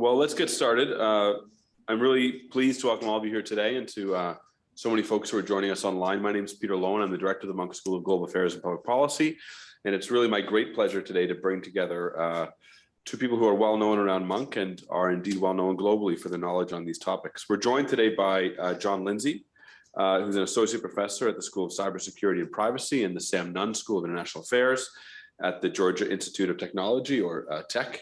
Well, let's get started. I'm really pleased to welcome all of you here today and to so many folks who are joining us online. My name is Peter Lowen. I'm the director of the Munk School of Global Affairs and Public Policy. And it's really my great pleasure today to bring together two people who are well known around Munk and are indeed well known globally for their knowledge on these topics. We're joined today by John Lindsay, who's an associate professor at the School of Cybersecurity and Privacy and the Sam Nunn School of International Affairs at the Georgia Institute of Technology, or TEC,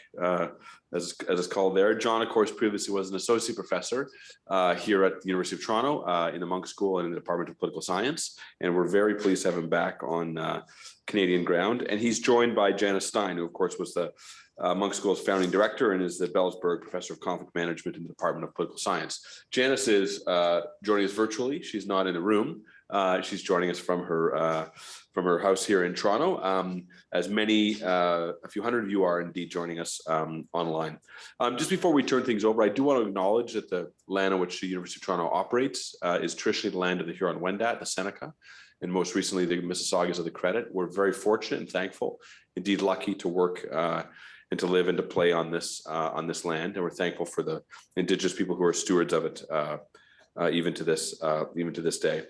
as it's called there. John, of course, previously was an associate professor here at the University of Toronto in the Munk School and in the Department of Political Science. And we're very pleased to have him back on Canadian ground. And he's joined by Janice Stein, who, of course, was the Munk School's founding director and is the Belzberg Professor of Conflict Management in the Department of Political Science. Janice is joining us virtually. She's not in a room. She's joining us from her house here in Toronto, as many, a few hundred of you are indeed joining us online. Just before we turn things over, I do want to acknowledge that the land on which the University of Toronto operates is traditionally the land of the Huron-Wendat, the Seneca, and most recently the Mississaugas of the Credit. We're very fortunate and thankful, indeed lucky to work and to live and to play on this land, and we're thankful for the Indigenous people who are stewards of it even to this day.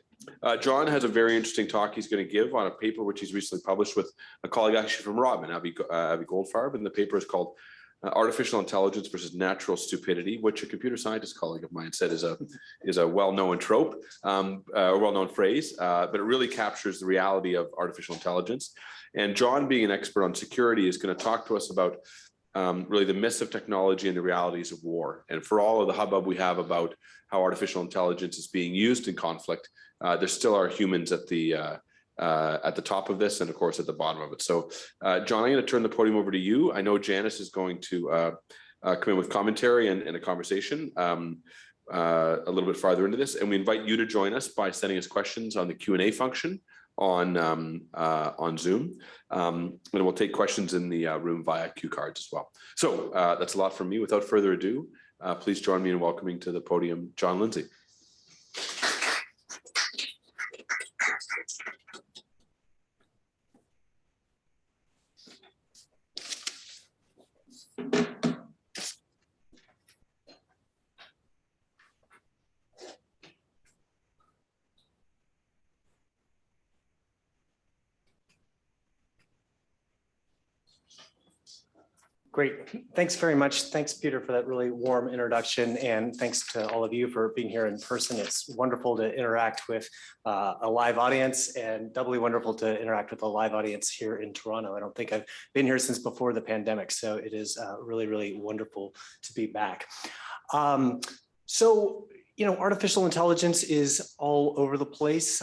John has a very interesting talk he's going to give on a paper which he's recently published with a colleague actually from Rotman, Avi Goldfarb, and the paper is called Artificial Intelligence versus Natural Stupidity, which a computer scientist colleague of mine said is a well-known trope, a well-known phrase, but it really captures the reality of artificial intelligence. And John, being an expert on security, is going to talk to us about really the myths of technology and the realities of war. And for all of the hubbub we have about how artificial intelligence is being used in conflict, there still are humans at the top of this and, of course, at the bottom of it. So, John, I'm going to turn the podium over to you. I know Janice is going to come in with commentary and a conversation a little bit farther into this. And we invite you to join us by sending us questions on the Q&A function on Zoom, and we'll take questions in the room via cue cards as well. So that's a lot from me. Without further ado, please join me in welcoming to the podium John Lindsay. Great. Thanks very much. Thanks, Peter, for that really warm introduction. And thanks to all of you for being here in person. It's wonderful to interact with a live audience, and doubly wonderful to interact with a live audience here in Toronto. I don't think I've been here since before the pandemic, so it is really, really wonderful to be back. You know, artificial intelligence is all over the place.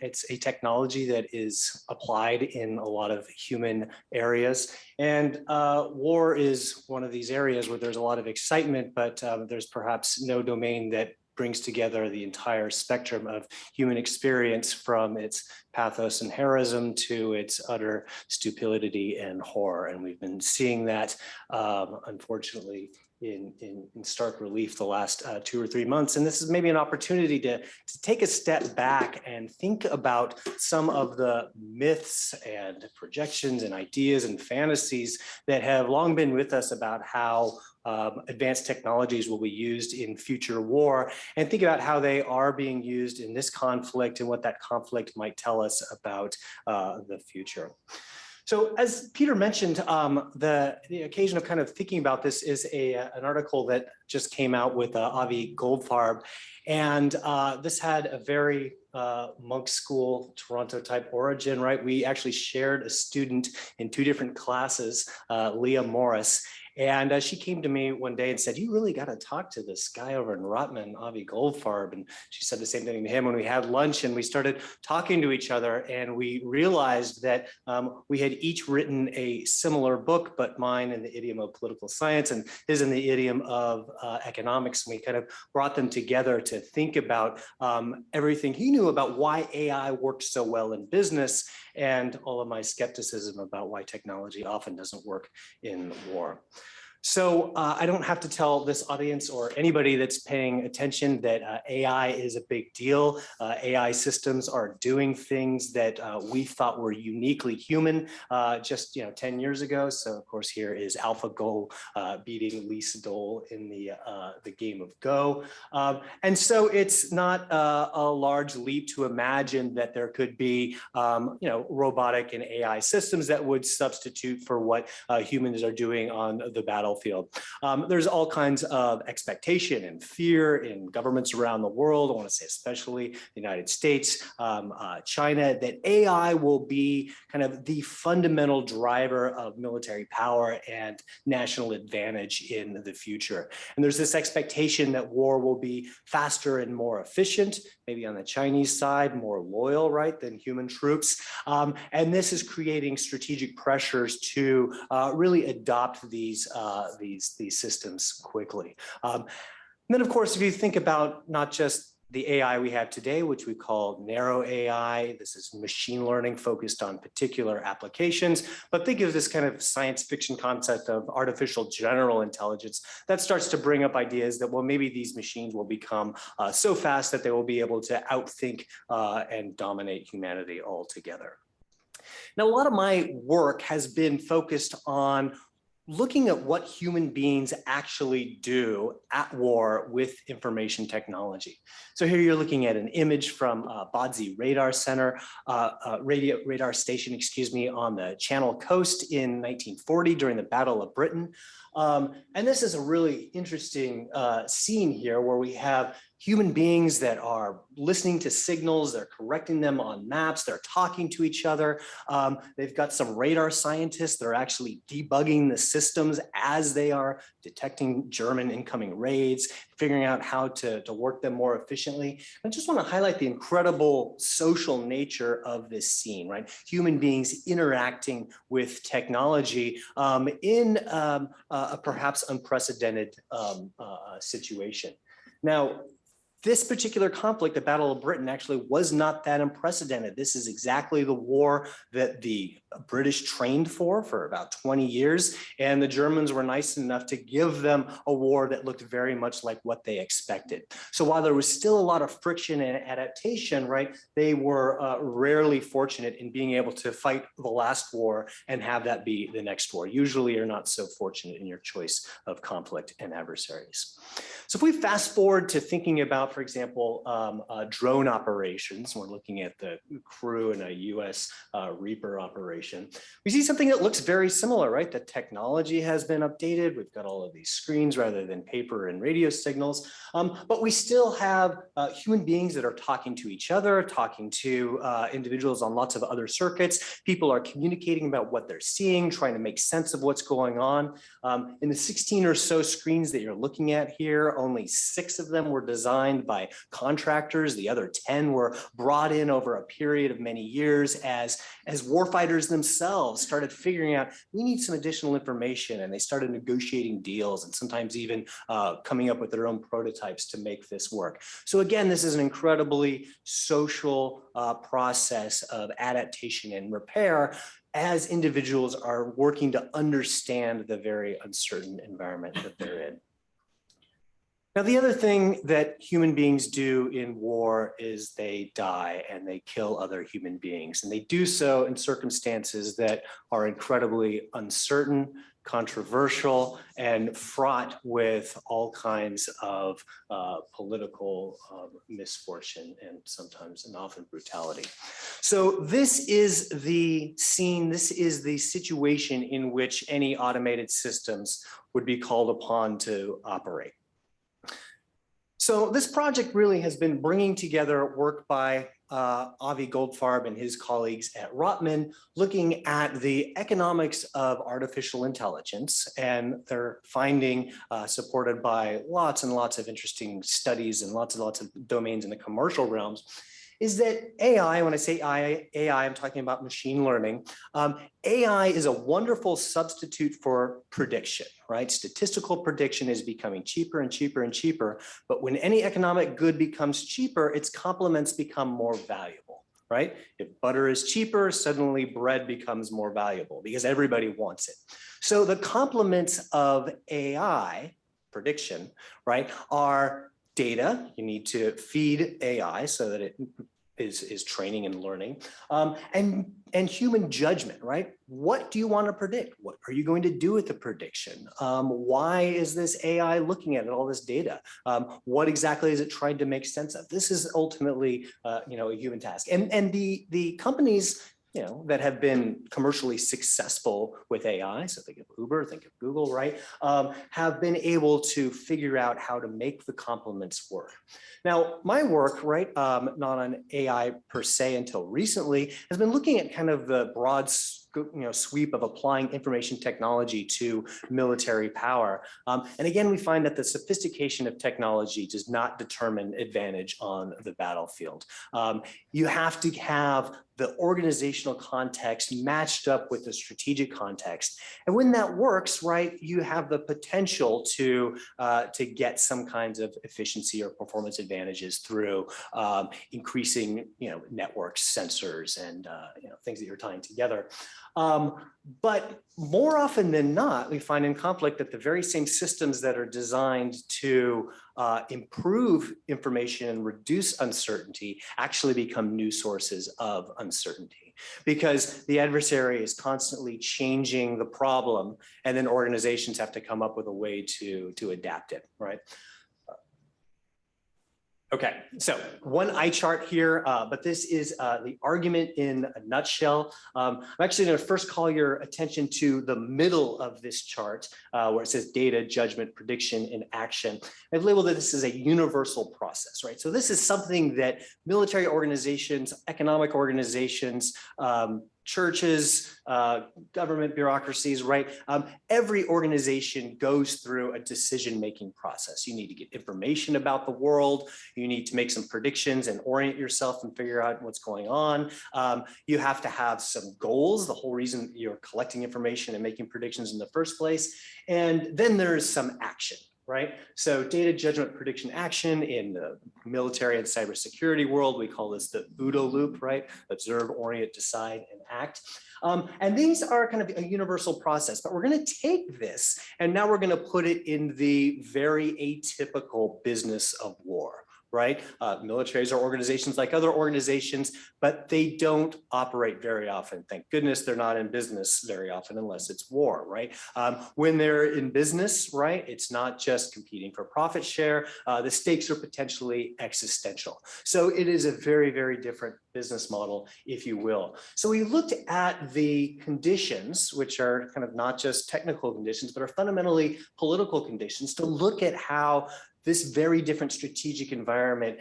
It's a technology that is applied in a lot of human areas. And war is one of these areas where there's a lot of excitement, but there's perhaps no domain that brings together the entire spectrum of human experience, from its pathos and heroism to its utter stupidity and horror. And we've been seeing that, unfortunately, in stark relief the last 2 or 3 months. And this is maybe an opportunity to take a step back and think about some of the myths and projections and ideas and fantasies that have long been with us about how advanced technologies will be used in future war, and think about how they are being used in this conflict and what that conflict might tell us about the future. So as Peter mentioned, the occasion of kind of thinking about this is an article that just came out with Avi Goldfarb. And this had a very Munk School, Toronto type origin, right? We actually shared a student in 2 different classes, Leah Morris. And she came to me one day and said, "You really got to talk to this guy over in Rotman, Avi Goldfarb." And she said the same thing to him when we had lunch, and we started talking to each other, and we realized that we had each written a similar book, but mine in the idiom of political science and his in the idiom of economics. And we kind of brought them together to think about everything he knew about why AI works so well in business, and all of my skepticism about why technology often doesn't work in war. So I don't have to tell this audience or anybody that's paying attention that AI is a big deal. AI systems are doing things that we thought were uniquely human just 10 years ago. So of course here is AlphaGo beating Lisa Dole in the game of Go. And so it's not a large leap to imagine that there could be robotic and AI systems that would substitute for what humans are doing on the battlefield. There's all kinds of expectation and fear in governments around the world. I want to say especially the United States, China, that AI will be kind of the fundamental driver of military power and national advantage in the future. And there's this expectation that war will be faster and more efficient, maybe on the Chinese side, more loyal, right, than human troops. And this is creating strategic pressures to really adopt these systems quickly. And then, of course, if you think about not just the AI we have today, which we call narrow AI, this is machine learning focused on particular applications, but think of this kind of science fiction concept of artificial general intelligence that starts to bring up ideas that, well, maybe these machines will become so fast that they will be able to outthink and dominate humanity altogether. Now, a lot of my work has been focused on looking at what human beings actually do at war with information technology. So here you're looking at an image from Bodsey Radar Center, radar station, on the Channel Coast in 1940 during the Battle of Britain. And this is a really interesting scene here where we have human beings that are listening to signals, they're correcting them on maps, they're talking to each other. They've got some radar scientists that are actually debugging the systems as they are detecting German incoming raids, figuring out how to work them more efficiently. I just want to highlight the incredible social nature of this scene, right? Human beings interacting with technology in a perhaps unprecedented situation. Now, this particular conflict, the Battle of Britain, actually was not that unprecedented. This is exactly the war that the British trained for about 20 years. And the Germans were nice enough to give them a war that looked very much like what they expected. So while there was still a lot of friction and adaptation, right, they were rarely fortunate in being able to fight the last war and have that be the next war. Usually you're not so fortunate in your choice of conflict and adversaries. So if we fast forward to thinking about, for example, drone operations, we're looking at the crew in a US Reaper operation, we see something that looks very similar, right? The technology has been updated. We've got all of these screens rather than paper and radio signals, but we still have human beings that are talking to each other, talking to individuals on lots of other circuits. People are communicating about what they're seeing, trying to make sense of what's going on. In the 16 or so screens that you're looking at here, only 6 of them were designed by contractors. The other 10 were brought in over a period of many years as warfighters themselves started figuring out, we need some additional information, and they started negotiating deals and sometimes even coming up with their own prototypes to make this work. So again, this is an incredibly social process of adaptation and repair as individuals are working to understand the very uncertain environment that they're in. Now, the other thing that human beings do in war is they die and they kill other human beings. And they do so in circumstances that are incredibly uncertain, controversial, and fraught with all kinds of political misfortune and sometimes and often brutality. So this is the scene, this is the situation in which any automated systems would be called upon to operate. So this project really has been bringing together work by Avi Goldfarb and his colleagues at Rotman, looking at the economics of artificial intelligence, and they're finding, supported by lots and lots of interesting studies and lots of domains in the commercial realms, is that AI, when I say AI, I'm talking about machine learning. AI is a wonderful substitute for prediction, right? Statistical prediction is becoming cheaper and cheaper and cheaper, but when any economic good becomes cheaper, its complements become more valuable. right? If butter is cheaper, suddenly bread becomes more valuable because everybody wants it. So the complements of AI prediction, right, are data. You need to feed AI so that it is training and learning, and human judgment, right? What do you want to predict? What are you going to do with the prediction? Why is this AI looking at all this data? What exactly is it trying to make sense of? This is ultimately, a human task. And the companies, that have been commercially successful with AI, so think of Uber, think of Google, right, have been able to figure out how to make the complements work. Now, my work, right, not on AI per se until recently, has been looking at kind of the broad sweep of applying information technology to military power. And again, we find that the sophistication of technology does not determine advantage on the battlefield. You have to have the organizational context matched up with the strategic context. And when that works, right, you have the potential to get some kinds of efficiency or performance advantages through increasing, networks, sensors, and things that you're tying together. But more often than not, we find in conflict that the very same systems that are designed to improve information and reduce uncertainty actually become new sources of uncertainty, because the adversary is constantly changing the problem, and then organizations have to come up with a way to adapt it, right? Okay, so one eye chart here, but this is the argument in a nutshell. I'm actually going to first call your attention to the middle of this chart where it says data, judgment, prediction, and action. I've labeled it this as a universal process, right? So this is something that military organizations, economic organizations, churches, government bureaucracies, right? Every organization goes through a decision-making process. You need to get information about the world. You need to make some predictions and orient yourself and figure out what's going on. You have to have some goals, the whole reason you're collecting information and making predictions in the first place. And then there's some action, right? So data, judgment, prediction, action. In the military and cybersecurity world, we call this the OODA loop, right? Observe, orient, decide, and act. And these are kind of a universal process, but we're going to take this and now we're going to put it in the very atypical business of war. Right? Militaries are organizations like other organizations, but they don't operate very often. Thank goodness they're not in business very often unless it's war, right? When they're in business, right, it's not just competing for profit share. The stakes are potentially existential. So it is a very, very different business model, if you will. So we looked at the conditions, which are kind of not just technical conditions, but are fundamentally political conditions, to look at how this very different strategic environment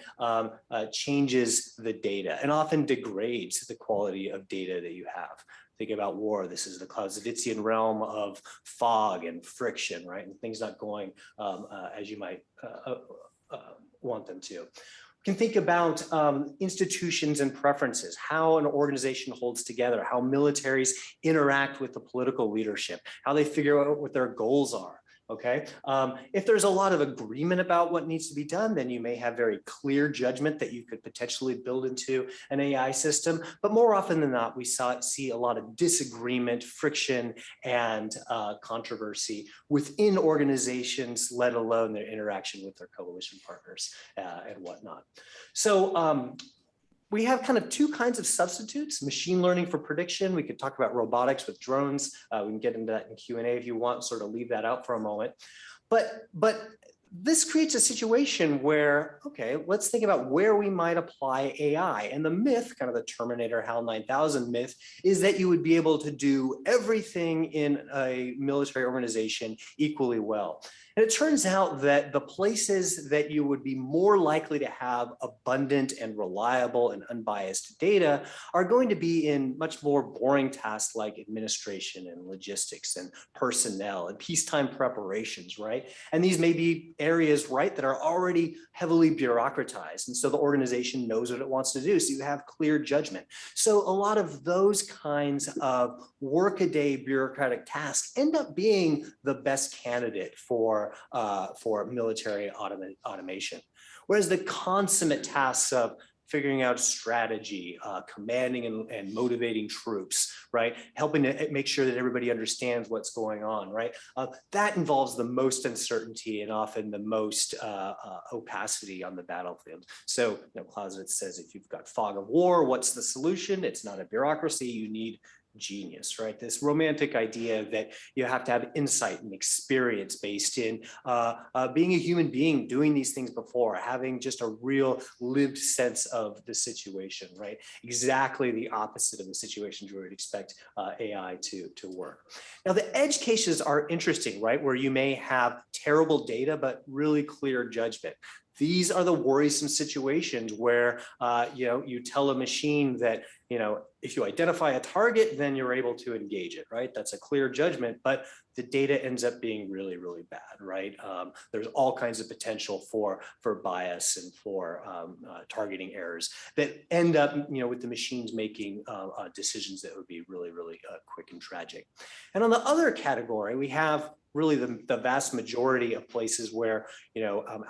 changes the data and often degrades the quality of data that you have. Think about war. This is the Clausewitzian realm of fog and friction, right? And things not going as you might want them to. We can think about institutions and preferences, how an organization holds together, how militaries interact with the political leadership, how they figure out what their goals are. Okay, if there's a lot of agreement about what needs to be done, then you may have very clear judgment that you could potentially build into an AI system. But more often than not, we see a lot of disagreement, friction, and controversy within organizations, let alone their interaction with their coalition partners and whatnot. So we have kind of two kinds of substitutes: machine learning for prediction. We could talk about robotics with drones. We can get into that in Q&A if you want, sort of leave that out for a moment. But this creates a situation where, okay, let's think about where we might apply AI. And the myth, kind of the Terminator HAL 9000 myth, is that you would be able to do everything in a military organization equally well. And it turns out that the places that you would be more likely to have abundant and reliable and unbiased data are going to be in much more boring tasks like administration and logistics and personnel and peacetime preparations, right? And these may be areas, right, that are already heavily bureaucratized. And so the organization knows what it wants to do. So you have clear judgment. So a lot of those kinds of workaday bureaucratic tasks end up being the best candidate for military automation. Whereas the consummate tasks of figuring out strategy, commanding and motivating troops, right? Helping to make sure that everybody understands what's going on, right? That involves the most uncertainty and often the most opacity on the battlefield. So, Clausewitz says, if you've got fog of war, what's the solution? It's not a bureaucracy, you need genius, right? This romantic idea that you have to have insight and experience based in being a human being, doing these things before, having just a real lived sense of the situation, right? Exactly the opposite of the situations you would expect AI to work. Now, the edge cases are interesting, right? Where you may have terrible data, but really clear judgment. These are the worrisome situations where you tell a machine that if you identify a target, then you're able to engage it, right? That's a clear judgment, but the data ends up being really, really bad, right? There's all kinds of potential for bias and for targeting errors that end up, with the machines making decisions that would be really, really quick and tragic. And on the other category, we have really the vast majority of places where,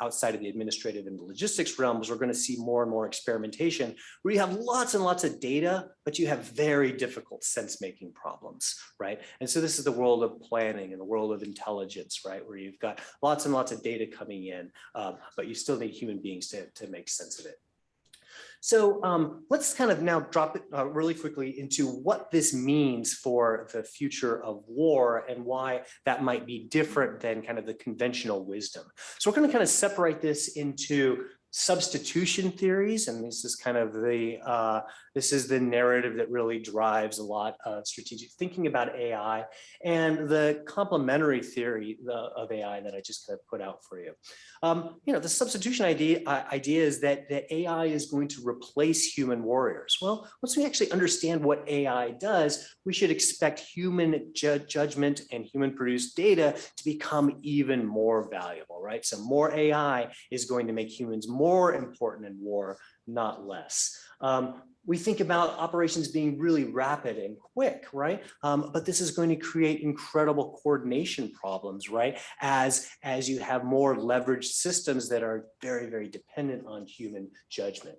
outside of the administrative and the logistics realms, we're going to see more and more experimentation where you have lots and lots of data, but you have very difficult sense-making problems, right? And so this is the world of planning and the world of intelligence, right? Where you've got lots and lots of data coming in, but you still need human beings to make sense of it. So let's kind of now drop it really quickly into what this means for the future of war and why that might be different than kind of the conventional wisdom. So we're going to kind of separate this into substitution theories, and this is kind of the narrative that really drives a lot of strategic thinking about AI, and the complementary theory of AI that I just kind of put out for you. The substitution idea is that AI is going to replace human warriors. Well, once we actually understand what AI does, we should expect human judgment and human-produced data to become even more valuable, right? So more AI is going to make humans more important in war, not less. We think about operations being really rapid and quick, right? But this is going to create incredible coordination problems, right? As you have more leveraged systems that are very, very dependent on human judgment.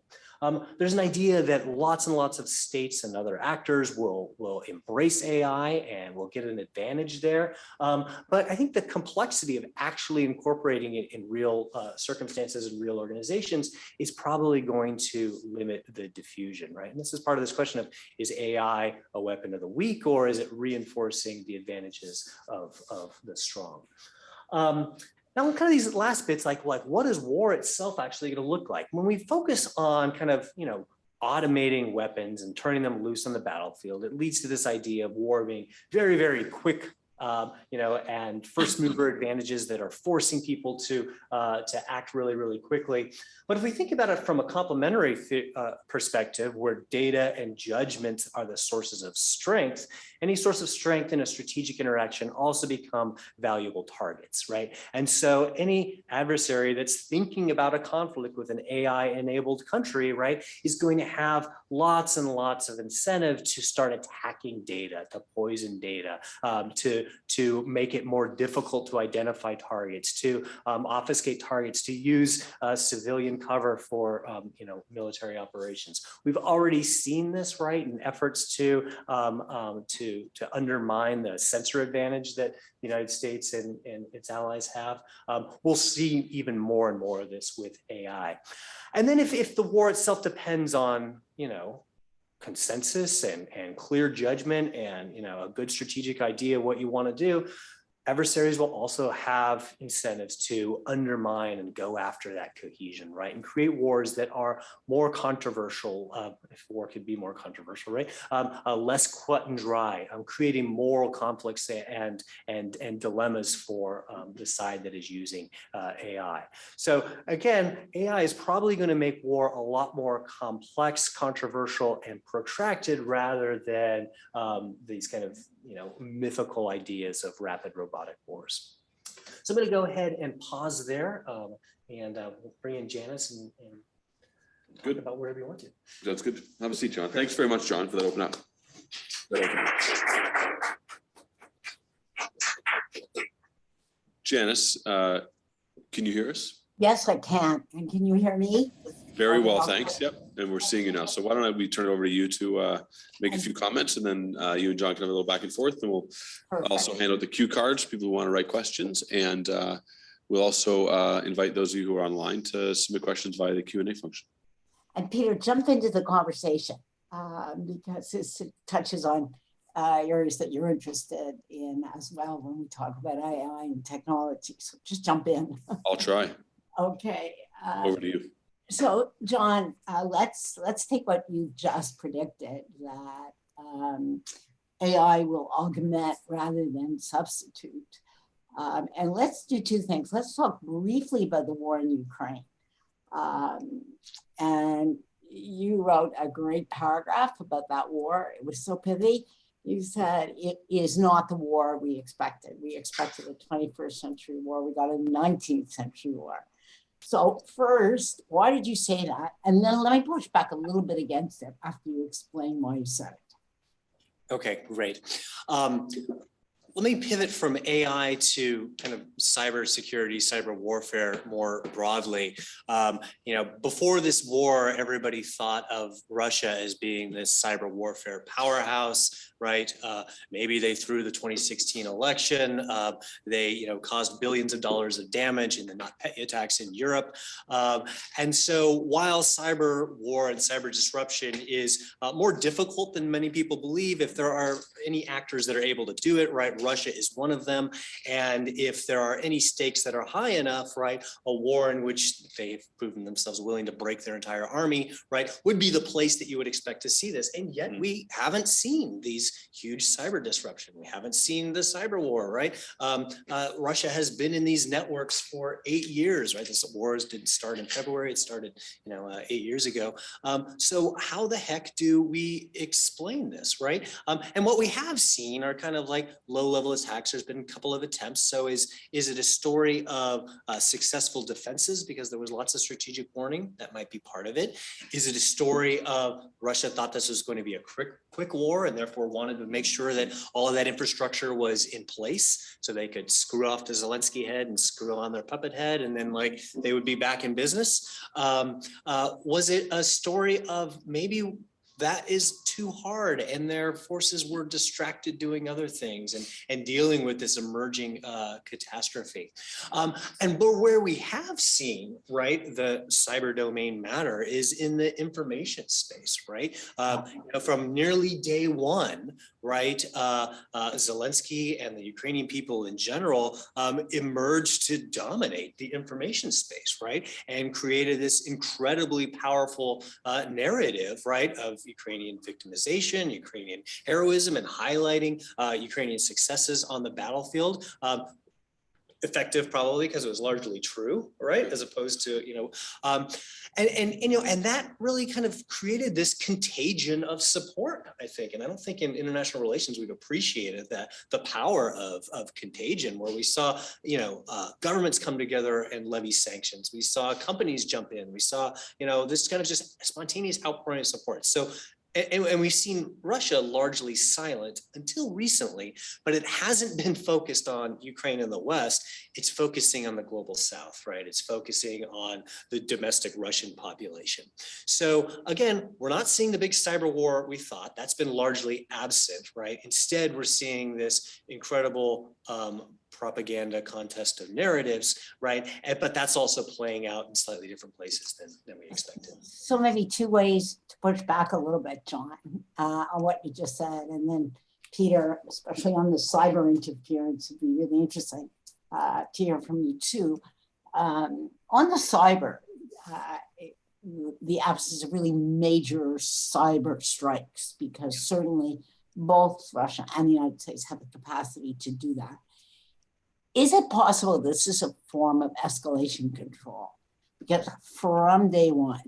There's an idea that lots and lots of states and other actors will embrace AI and will get an advantage there. But I think the complexity of actually incorporating it in real circumstances and real organizations is probably going to limit the diffusion, right? And this is part of this question of, is AI a weapon of the weak, or is it reinforcing the advantages of the strong? Now, kind of these last bits, like what is war itself actually going to look like? When we focus on kind of, automating weapons and turning them loose on the battlefield, it leads to this idea of war being very, very quick, and first mover advantages that are forcing people to act really, really quickly. But if we think about it from a complementary perspective, where data and judgment are the sources of strength, any source of strength in a strategic interaction also become valuable targets, right? And so any adversary that's thinking about a conflict with an AI-enabled country, right, is going to have lots and lots of incentive to start attacking data, to poison data, to make it more difficult to identify targets, to obfuscate targets, to use civilian cover for military operations. We've already seen this, right, in efforts to undermine the sensor advantage that the United States and its allies have. We'll see even more and more of this with AI. And then if the war itself depends on, consensus and clear judgment and a good strategic idea of what you want to do, adversaries will also have incentives to undermine and go after that cohesion, right? And create wars that are more controversial, if war could be more controversial, right? Less cut and dry, creating moral conflicts and dilemmas for the side that is using AI. So again, AI is probably going to make war a lot more complex, controversial, and protracted rather than these kind of mythical ideas of rapid robotic wars. So I'm going to go ahead and pause there, and we'll bring in Janice and talk about whatever you want to. That's good. Have a seat, John. Thanks very much, John, for that open up. Janice, can you hear us? Yes, I can. And can you hear me? Very well, thanks. Yep, and we're seeing you now. So why don't we turn it over to you to make a few comments, and then you and John can have a little back and forth, and we'll also hand out the cue cards for people who want to write questions, and we'll also invite those of you who are online to submit questions via the Q&A function. And Peter, jump into the conversation because this touches on areas that you're interested in as well when we talk about AI and technology. So just jump in. I'll try. Okay. Over to you. So, John, let's take what you just predicted, that AI will augment rather than substitute. And let's do two things. Let's talk briefly about the war in Ukraine. And you wrote a great paragraph about that war. It was so pithy. You said it is not the war we expected. We expected a 21st century war. We got a 19th century war. So first, why did you say that? And then let me push back a little bit against it after you explain why you said it. Okay, great. Let me pivot from AI to kind of cybersecurity, cyber warfare more broadly. Before this war, everybody thought of Russia as being this cyber warfare powerhouse, right? Maybe they threw the 2016 election. They, caused billions of dollars of damage in the NotPetya attacks in Europe. And so while cyber war and cyber disruption is more difficult than many people believe, if there are any actors that are able to do it, right? Russia is one of them. And if there are any stakes that are high enough, right, a war in which they've proven themselves willing to break their entire army, right, would be the place that you would expect to see this. And yet we haven't seen these huge cyber disruption. We haven't seen the cyber war, right? Russia has been in these networks for 8 years, right? This war didn't start in February. It started, 8 years ago. So how the heck do we explain this, right? And what we have seen are kind of like low-level attacks. There's been a couple of attempts. So is it a story of successful defenses because there was lots of strategic warning? That might be part of it. Is it a story of Russia thought this was going to be a quick war and therefore wanted to make sure that all of that infrastructure was in place so they could screw off the Zelensky head and screw on their puppet head and then they would be back in business? Was it a story of maybe that is too hard and their forces were distracted doing other things and dealing with this emerging catastrophe? And where we have seen, right, the cyber domain matter is in the information space, right? From nearly day one, right, Zelensky and the Ukrainian people in general emerged to dominate the information space, right? And created this incredibly powerful narrative, right, of Ukrainian victimization, Ukrainian heroism, and highlighting Ukrainian successes on the battlefield. Effective probably because it was largely true, right? As opposed to, and that really kind of created this contagion of support, I think. And I don't think in international relations we've appreciated that the power of contagion, where we saw, governments come together and levy sanctions. We saw companies jump in. We saw, this kind of just spontaneous outpouring of support. So and we've seen Russia largely silent until recently, but it hasn't been focused on Ukraine and the West. It's focusing on the global South, right? It's focusing on the domestic Russian population. So again, we're not seeing the big cyber war we thought. That's been largely absent, right? Instead, we're seeing this incredible propaganda contest of narratives, right? But that's also playing out in slightly different places than we expected. So maybe two ways to push back a little bit, John, on what you just said. And then Peter, especially on the cyber interference, would be really interesting to hear from you too. On the cyber, the absence of really major cyber strikes, because certainly both Russia and the United States have the capacity to do that. Is it possible this is a form of escalation control? Because from day one,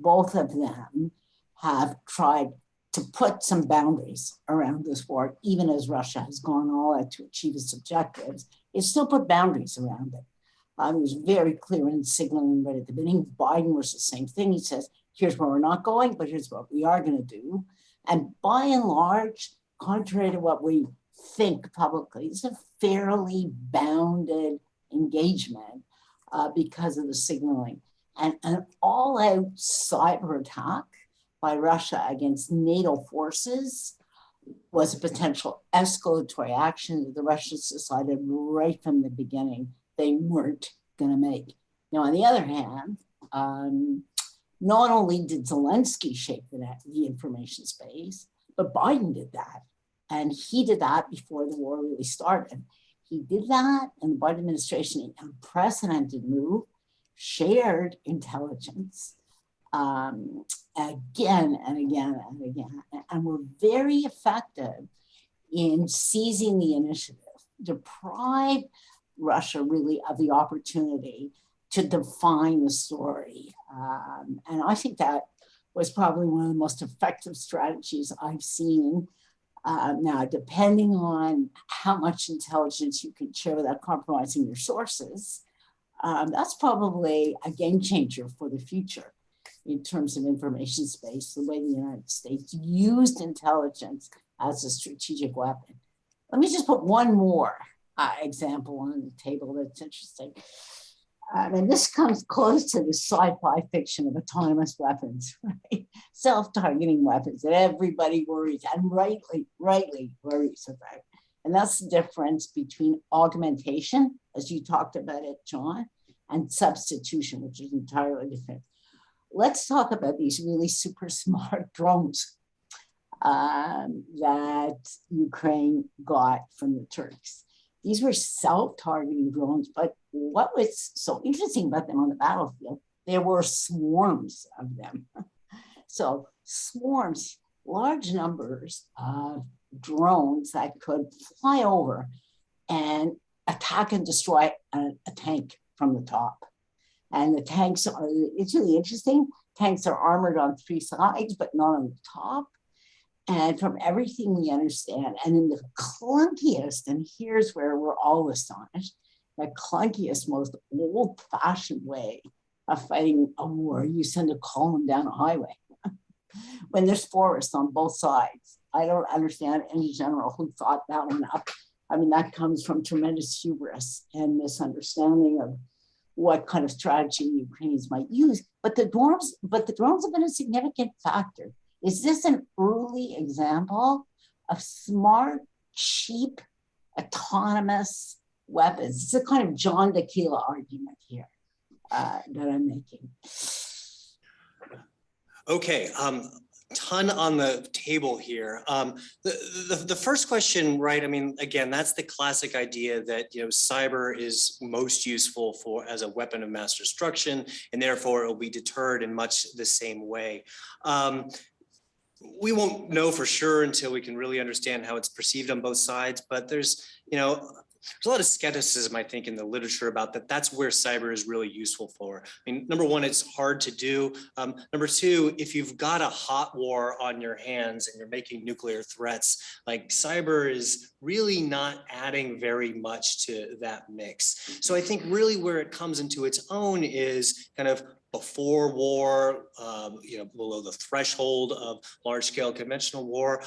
both of them have tried to put some boundaries around this war, even as Russia has gone all out to achieve its objectives. It still put boundaries around it. It was very clear in signaling right at the beginning. Biden was the same thing. He says, here's where we're not going, but here's what we are going to do. And by and large, contrary to what we think publicly, it's a fairly bounded engagement because of the signaling. And an all-out cyber attack by Russia against NATO forces was a potential escalatory action that the Russians decided right from the beginning they weren't going to make. Now, on the other hand, not only did Zelensky shape the information space, but Biden did that. And he did that before the war really started. He did that, and the Biden administration, an unprecedented move, shared intelligence again and again and again, and were very effective in seizing the initiative, deprive Russia really of the opportunity to define the story. And I think that was probably one of the most effective strategies I've seen. Now, depending on how much intelligence you can share without compromising your sources, that's probably a game changer for the future in terms of information space, the way the United States used intelligence as a strategic weapon. Let me just put one more example on the table that's interesting. And this comes close to the sci-fi fiction of autonomous weapons, right? Self-targeting weapons that everybody worries and rightly worries about. And that's the difference between augmentation, as you talked about it, John, and substitution, which is entirely different. Let's talk about these really super smart drones that Ukraine got from the Turks. These were self-targeting drones, but what was so interesting about them on the battlefield, there were swarms of them. So swarms, large numbers of drones that could fly over and attack and destroy a tank from the top. And the tanks are, it's really interesting, tanks are armored on 3 sides, but not on the top. And from everything we understand, and in the clunkiest, and here's where we're all astonished, the clunkiest, most old-fashioned way of fighting a war, you send a column down a highway when there's forests on both sides. I don't understand any general who thought that one up. I mean, that comes from tremendous hubris and misunderstanding of what kind of strategy Ukrainians might use. But the drones have been a significant factor. Is this an early example of smart, cheap, autonomous weapons? It's a kind of John Tequila argument here that I'm making. Okay, ton on the table here. The first question, right? I mean, again, that's the classic idea that cyber is most useful as a weapon of mass destruction, and therefore it will be deterred in much the same way. We won't know for sure until we can really understand how it's perceived on both sides, but there's a lot of skepticism, I think, in the literature about that. That's where cyber is really useful for. I mean, number one, it's hard to do. Number two, if you've got a hot war on your hands and you're making nuclear threats, like cyber is really not adding very much to that mix. So I think really where it comes into its own is kind of before war, below the threshold of large-scale conventional war,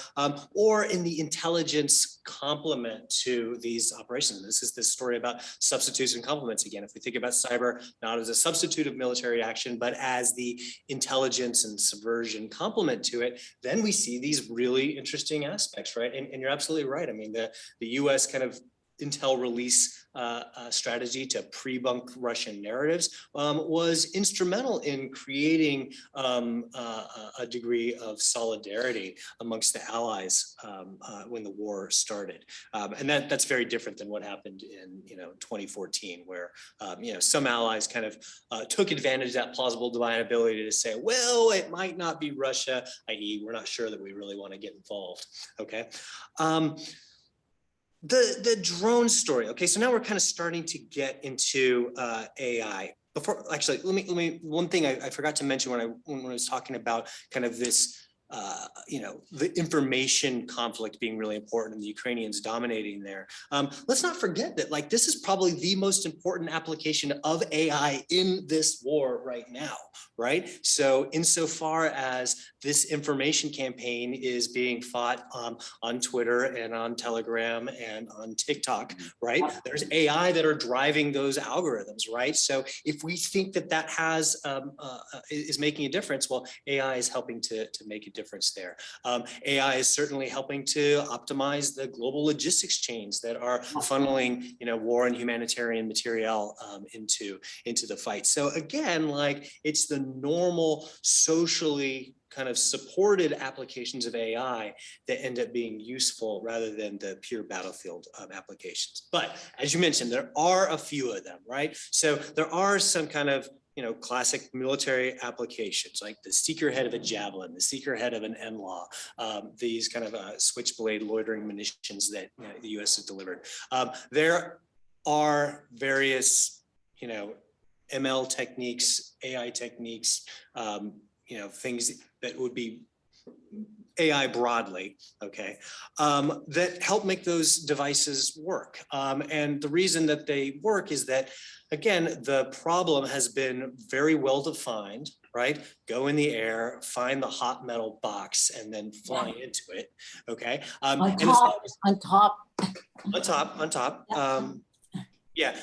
or in the intelligence complement to these operations. This is this story about substitutes and complements again. If we think about cyber not as a substitute of military action, but as the intelligence and subversion complement to it, then we see these really interesting aspects, right? And you're absolutely right. I mean, the US kind of intel release strategy to pre-bunk Russian narratives was instrumental in creating a degree of solidarity amongst the allies when the war started. And that's very different than what happened in 2014, where some allies kind of took advantage of that plausible deniability to say, well, it might not be Russia, i.e. we're not sure that we really want to get involved, okay? The drone story. Okay, so now we're kind of starting to get into AI. Before, actually, let me. One thing I forgot to mention when I was talking about kind of this, the information conflict being really important and the Ukrainians dominating there. Let's not forget that this is probably the most important application of AI in this war right now, right? So insofar as disinformation campaign is being fought on Twitter and on Telegram and on TikTok, right? There's AI that are driving those algorithms, right? So if we think that that has is making a difference, well, AI is helping to make a difference there. AI is certainly helping to optimize the global logistics chains that are funneling, war and humanitarian material into the fight. So again, like it's the normal socially kind of supported applications of AI that end up being useful rather than the pure battlefield applications. But as you mentioned, there are a few of them, right? So there are some kind of classic military applications, like the seeker head of a javelin, the seeker head of an NLAW, these kind of switchblade loitering munitions that the US has delivered. There are various, ML techniques, AI techniques, things that would be AI broadly, okay, that help make those devices work. And the reason that they work is that, again, the problem has been very well defined, right? Go in the air, find the hot metal box, and then fly into it, okay? On top. Yeah.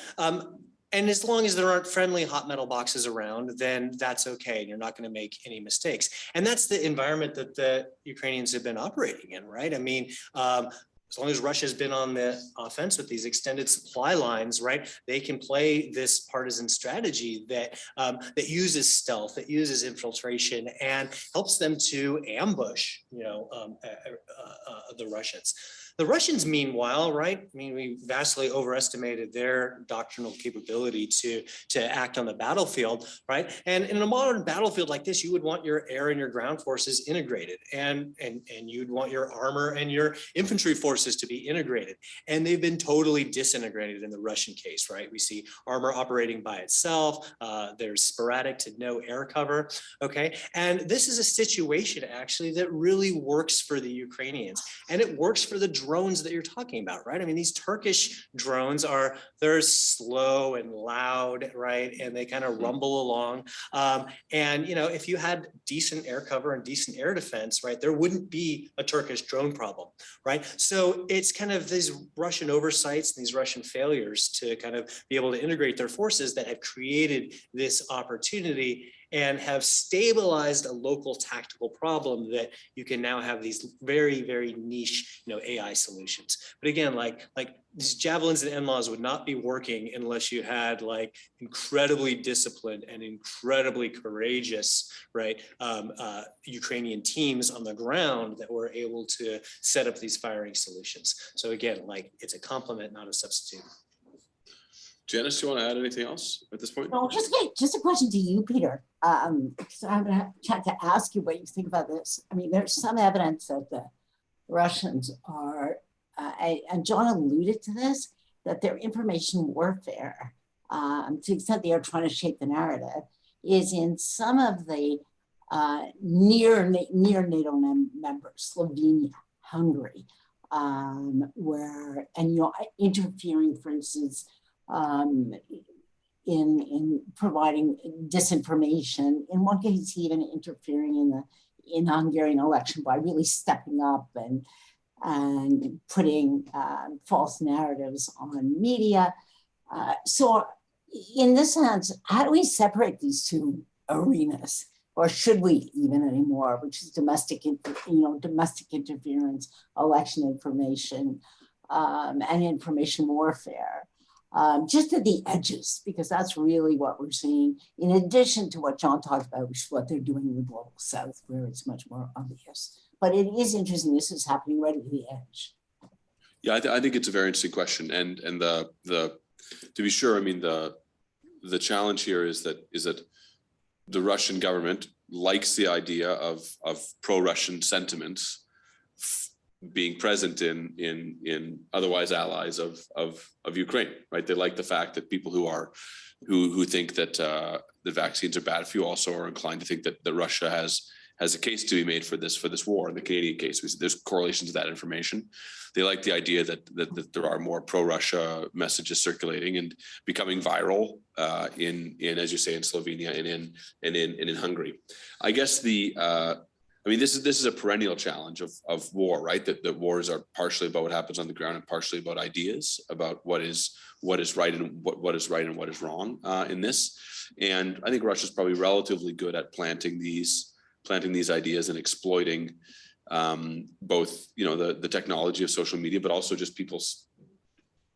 And as long as there aren't friendly hot metal boxes around, then that's okay. And you're not going to make any mistakes. And that's the environment that the Ukrainians have been operating in, right? I mean, as long as Russia's been on the offense with these extended supply lines, right, they can play this partisan strategy that that uses stealth, that uses infiltration, and helps them to ambush, the Russians. The Russians, meanwhile, right, I mean, we vastly overestimated their doctrinal capability to act on the battlefield, right? And in a modern battlefield like this, you would want your air and your ground forces integrated, and you'd want your armor and your infantry forces to be integrated. And they've been totally disintegrated in the Russian case, right? We see armor operating by itself. There's sporadic to no air cover, okay? And this is a situation actually that really works for the Ukrainians, and it works for the drones that you're talking about, right? I mean, these Turkish drones they're slow and loud, right? And they kind of rumble along. And, if you had decent air cover and decent air defense, right, there wouldn't be a Turkish drone problem, right? So it's kind of these Russian oversights, these Russian failures to kind of be able to integrate their forces that have created this opportunity and have stabilized a local tactical problem that you can now have these very, very niche, AI solutions. But again, like these javelins and NLAWs would not be working unless you had like incredibly disciplined and incredibly courageous, right, Ukrainian teams on the ground that were able to set up these firing solutions. So again, like it's a complement, not a substitute. Janice, do you want to add anything else at this point? No, just a question to you, Peter. Because I'm going to try to ask you what you think about this. I mean, there's some evidence that the Russians are, and John alluded to this, that their information warfare, to the extent they are trying to shape the narrative, is in some of the near NATO members, Slovenia, Hungary, where, and interfering, for instance, in providing disinformation. In one case, even interfering in the Hungarian election by really stepping up and putting false narratives on media. So in this sense, how do we separate these two arenas? Or should we even anymore, which is domestic interference, election information, and information warfare? Just at the edges, because that's really what we're seeing, in addition to what John talked about, which is what they're doing in the global south, where it's much more obvious. But it is interesting, this is happening right at the edge. Yeah, I think it's a very interesting question. And the to be sure, I mean, the challenge here is that the Russian government likes the idea of pro-Russian sentiments being present in otherwise allies of Ukraine, right? They like the fact that people who think that the vaccines are bad for you also are inclined to think that Russia has a case to be made for this war. In the Canadian case, there's correlations to that information. They like the idea that there are more pro-Russia messages circulating and becoming viral in as you say, in Slovenia and in Hungary. I guess I mean, this is a perennial challenge of war, right? That wars are partially about what happens on the ground and partially about ideas about what is right and what is right and what is wrong in this. And I think Russia's probably relatively good at planting these ideas and exploiting both, the technology of social media, but also just people's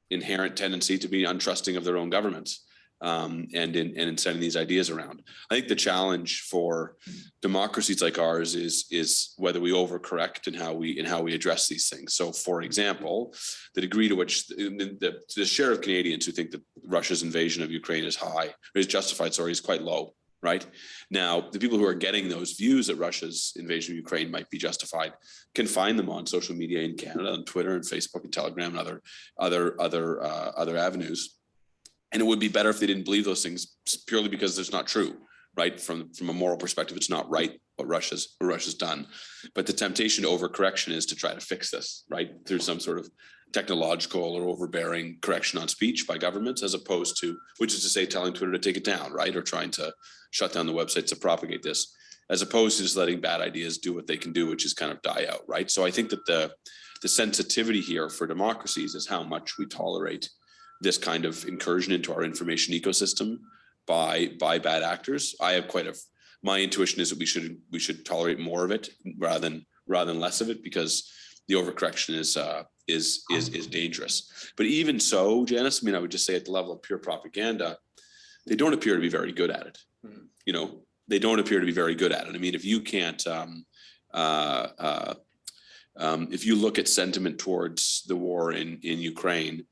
inherent tendency to be untrusting of their own governments. And in sending these ideas around. I think the challenge for democracies like ours is whether we overcorrect in how we address these things. So, for example, the degree to which the share of Canadians who think that Russia's invasion of Ukraine is justified, is quite low. Right now, the people who are getting those views that Russia's invasion of Ukraine might be justified can find them on social media in Canada, on Twitter and Facebook and Telegram and other avenues. And it would be better if they didn't believe those things purely because it's not true, right? From a moral perspective, it's not right what Russia's done. But the temptation to overcorrection is to try to fix this, right? Through some sort of technological or overbearing correction on speech by governments, as opposed to, which is to say, telling Twitter to take it down, right? Or trying to shut down the websites to propagate this, as opposed to just letting bad ideas do what they can do, which is kind of die out, right? So I think that the sensitivity here for democracies is how much we tolerate this kind of incursion into our information ecosystem by bad actors. My intuition is that we should tolerate more of it rather than less of it, because the overcorrection is dangerous. But even so, Janice, I mean, I would just say at the level of pure propaganda, they don't appear to be very good at it. They don't appear to be very good at it. I mean, if you can't, if you look at sentiment towards the war in Ukraine,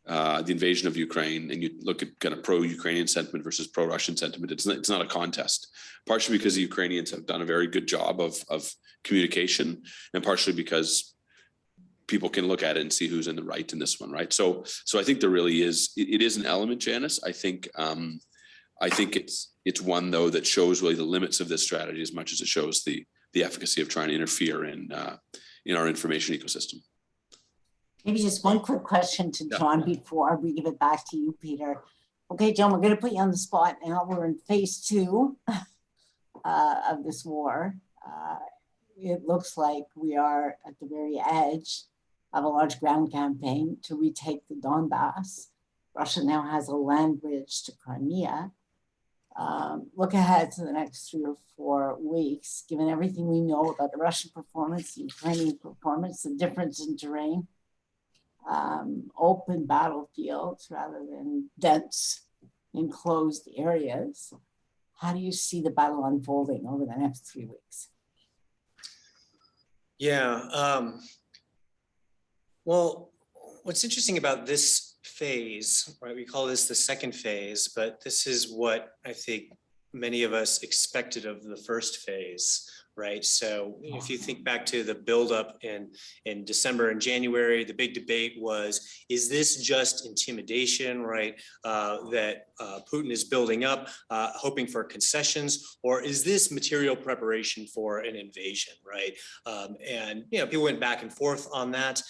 the invasion of Ukraine, and you look at kind of pro-Ukrainian sentiment versus pro-Russian sentiment, it's not a contest. Partially because the Ukrainians have done a very good job of communication, and partially because people can look at it and see who's in the right in this one, right? So I think there really is. It is an element, Janice. I think it's one though that shows really the limits of this strategy as much as it shows the efficacy of trying to interfere in our information ecosystem. Maybe just one quick question to John before we give it back to you, Peter. Okay, John, we're going to put you on the spot now. We're in phase 2 of this war. It looks like we are at the very edge of a large ground campaign to retake the Donbass. Russia now has a land bridge to Crimea. Look ahead to the next 3 or 4 weeks, given everything we know about the Russian performance, the Ukrainian performance, the difference in terrain. Open battlefields rather than dense enclosed areas. How do you see the battle unfolding over the next 3 weeks? Yeah, well, what's interesting about this phase, right? We call this the second phase, but this is what I think many of us expected of the first phase, right? So if you think back to the buildup in December and January, the big debate was, is this just intimidation, right? That Putin is building up, hoping for concessions, or is this material preparation for an invasion, right? And, people went back and forth on that.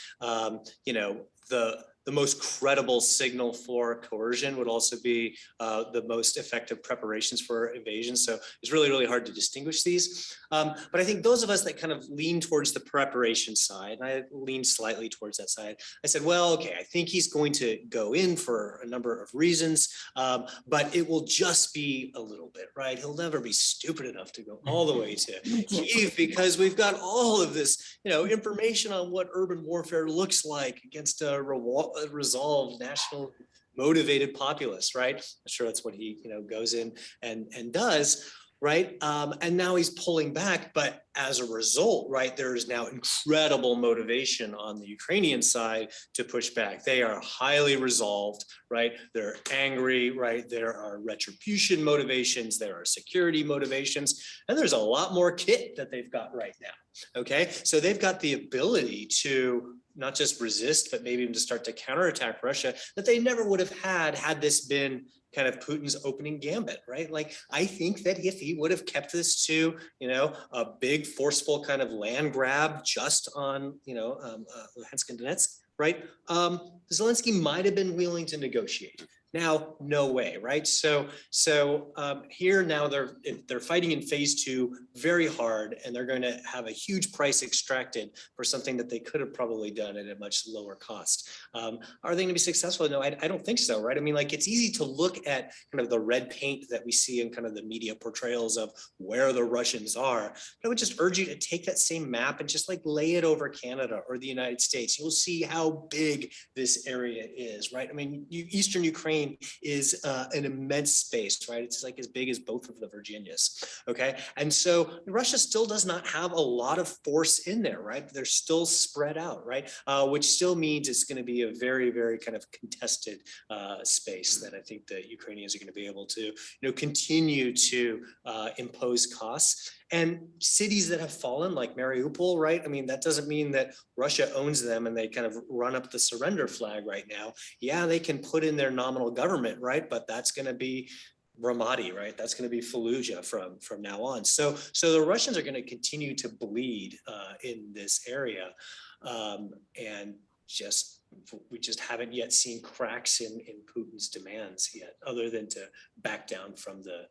The most credible signal for coercion would also be the most effective preparations for invasion. So it's really, really hard to distinguish these. But I think those of us that kind of lean towards the preparation side, and I lean slightly towards that side, I said, well, okay, I think he's going to go in for a number of reasons, but it will just be a little bit, right? He'll never be stupid enough to go all the way to Kyiv, because we've got all of this, information on what urban warfare looks like against a resolved, national motivated populace, right? I'm sure that's what he, goes in and does, right? And now he's pulling back, but as a result, right, there is now incredible motivation on the Ukrainian side to push back. They are highly resolved, right? They're angry, right? There are retribution motivations, there are security motivations, and there's a lot more kit that they've got right now, okay? So they've got the ability to not just resist, but maybe even to start to counterattack Russia that they never would have had this been kind of Putin's opening gambit, right? Like, I think that if he would have kept this to, a big forceful kind of land grab just on, Luhansk and Donetsk, right? Zelensky might have been willing to negotiate. Now, no way, right? So here now they're fighting in phase 2 very hard, and they're going to have a huge price extracted for something that they could have probably done at a much lower cost. Are they going to be successful? No, I don't think so, right? I mean, like, it's easy to look at kind of the red paint that we see in kind of the media portrayals of where the Russians are. But I would just urge you to take that same map and just like lay it over Canada or the United States. You'll see how big this area is, right? I mean, Eastern Ukraine is an immense space, right? It's like as big as both of the Virginias, okay? And so Russia still does not have a lot of force in there, right? They're still spread out, right? Which still means it's going to be a very, very kind of contested space that I think the Ukrainians are going to be able to, continue to impose costs. And cities that have fallen, like Mariupol, right? I mean, that doesn't mean that Russia owns them and they kind of run up the surrender flag right now. Yeah, they can put in their nominal government, right? But that's going to be Ramadi, right? That's going to be Fallujah from now on. So the Russians are going to continue to bleed in this area, and we just haven't yet seen cracks in Putin's demands yet, other than to back down from the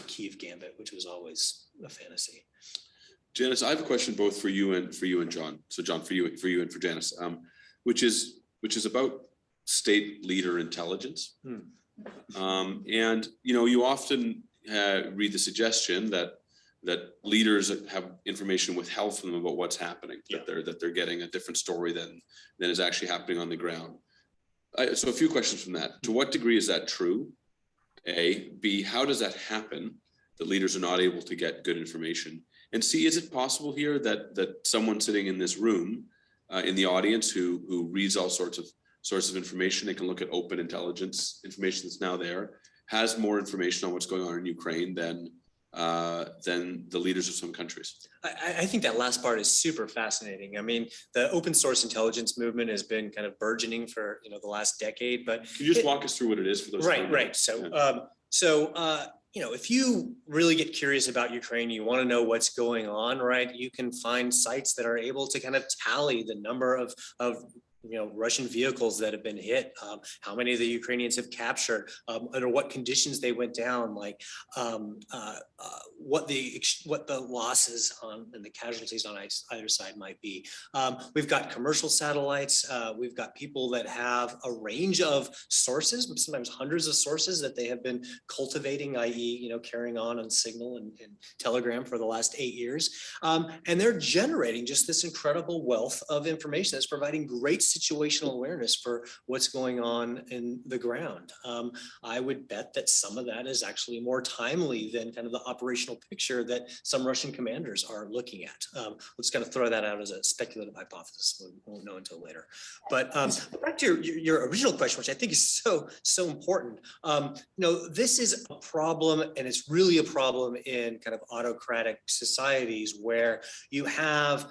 Kiev gambit, which was always a fantasy. Janice, I have a question both for you and John. So John, for you and for Janice, which is about state leader intelligence. And you often read the suggestion that leaders have information withheld from them about what's happening, that they're getting a different story than is actually happening on the ground. So a few questions from that. To what degree is that true? A. B, how does that happen, that leaders are not able to get good information? And C, is it possible here that someone sitting in this room, in the audience who reads all sorts of information, they can look at open intelligence information that's now there, has more information on what's going on in Ukraine than the leaders of some countries? I think that last part is super fascinating. I mean, the open source intelligence movement has been kind of burgeoning for the last decade. But can you just walk us through what it is for those? Right. So if you really get curious about Ukraine, you want to know what's going on, right? You can find sites that are able to kind of tally the number of Russian vehicles that have been hit, how many of the Ukrainians have captured, under what conditions they went down, like what the losses and the casualties on either side might be. We've got commercial satellites. We've got people that have a range of sources, sometimes hundreds of sources that they have been cultivating, i.e., carrying on Signal and Telegram for the last 8 years. And they're generating just this incredible wealth of information that's providing great situational awareness for what's going on in the ground. I would bet that some of that is actually more timely than kind of the operational picture that some Russian commanders are looking at. Let's kind of throw that out as a speculative hypothesis. We won't know until later. But back to your original question, which I think is so important. This is a problem, and it's really a problem in kind of autocratic societies where you have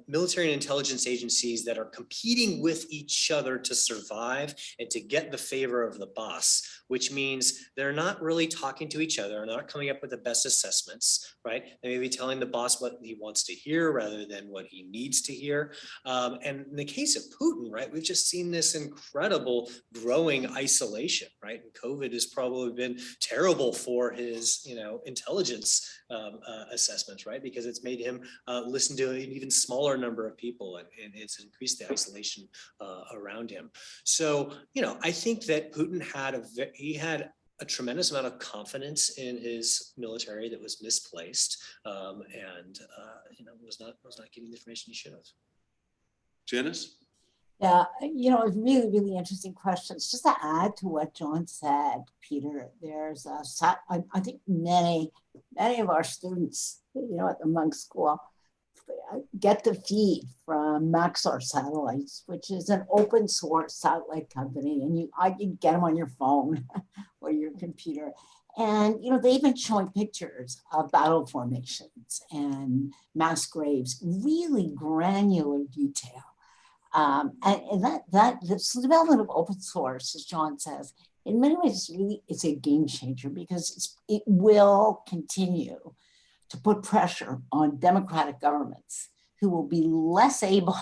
military and intelligence agencies that are competing with each other to survive and to get the favor of the boss, which means they're not really talking to each other and not coming up with the best assessments, right? They may be telling the boss what he wants to hear rather than what he needs to hear. And in the case of Putin, right, we've just seen this incredible growing isolation, right? And COVID has probably been terrible for his, intelligence assessments, right? Because it's made him listen to an even smaller number of people, and it's increased the isolation around him. So, I think that Putin had a tremendous amount of confidence in his military that was misplaced, and was not getting the information he should have. Janice? Yeah, it's really, really interesting questions. Just to add to what John said, Peter, there's I think many of our students, at the Munk School get the feed from Maxar Satellites, which is an open source satellite company, and you can get them on your phone or your computer. And they've been showing pictures of battle formations and mass graves, really granular detail. And the development of open source, as John says, in many ways, it's a game changer because it will continue to put pressure on democratic governments who will be less able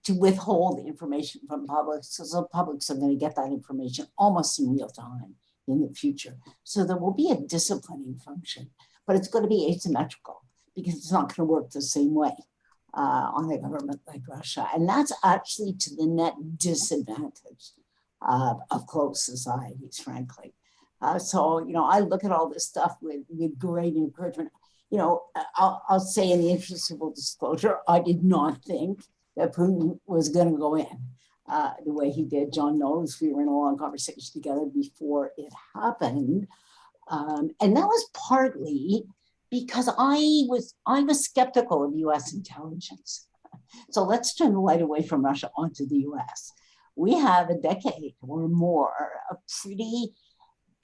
to withhold information from public. So publics are going to get that information almost in real time in the future. So there will be a disciplining function, but it's going to be asymmetrical because it's not going to work the same way on a government like Russia. And that's actually to the net disadvantage of closed societies, frankly. So, you know, I look at all this stuff with great encouragement. You know, I'll say in the interest of full disclosure, I did not think that Putin was going to go in the way he did. John knows we were in a long conversation together before it happened. And that was partly because I was skeptical of US intelligence. So let's turn the light away from Russia onto the US. We have a decade or more of pretty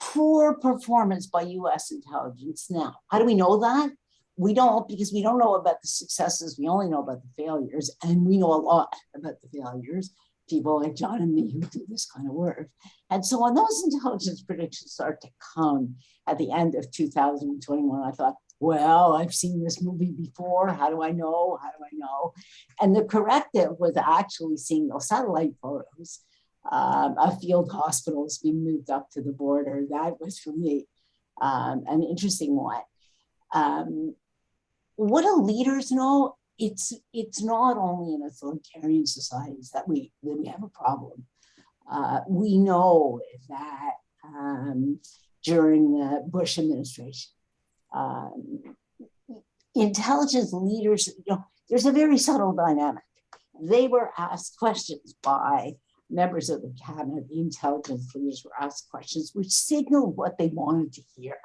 poor performance by US intelligence now. How do we know that? We don't, because we don't know about the successes, we only know about the failures, and we know a lot about the failures, people like John and me who do this kind of work. And so when those intelligence predictions start to come at the end of 2021, I thought, well, I've seen this movie before, how do I know, how do I know? And the corrective was actually seeing those satellite photos of field hospitals being moved up to the border. That was, for me, an interesting one. What do leaders know? It's not only in authoritarian societies that we have a problem. We know that during the Bush administration, intelligence leaders, you know, there's a very subtle dynamic. They were asked questions by members of the cabinet, the intelligence leaders were asked questions which signaled what they wanted to hear.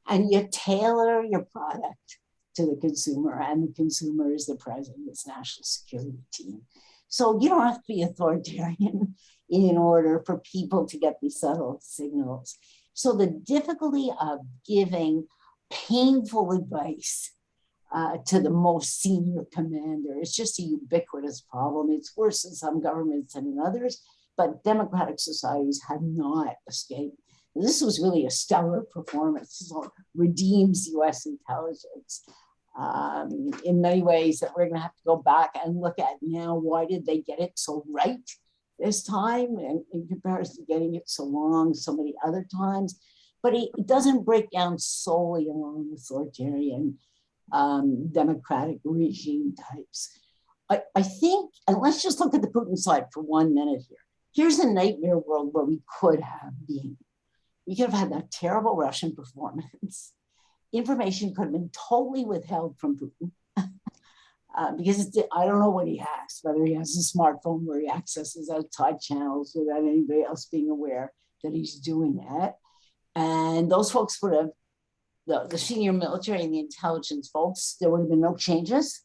And you tailor your product to the consumer, and the consumer is the president's national security team. So you don't have to be authoritarian in order for people to get these subtle signals. So the difficulty of giving painful advice to the most senior commander is just a ubiquitous problem. It's worse in some governments than in others, but democratic societies have not escaped. This was really a stellar performance. So redeems US intelligence in many ways that we're going to have to go back and look at now. Why did they get it so right this time, and in comparison to getting it so wrong so many other times? But it doesn't break down solely along authoritarian democratic regime types. I think, and let's just look at the Putin side for 1 minute here. Here's a nightmare world where we could have been. We could have had that terrible Russian performance. Information could have been totally withheld from Putin because I don't know what he has, whether he has a smartphone where he accesses outside channels without anybody else being aware that he's doing that. And those folks would have, the senior military and the intelligence folks, there would have been no changes,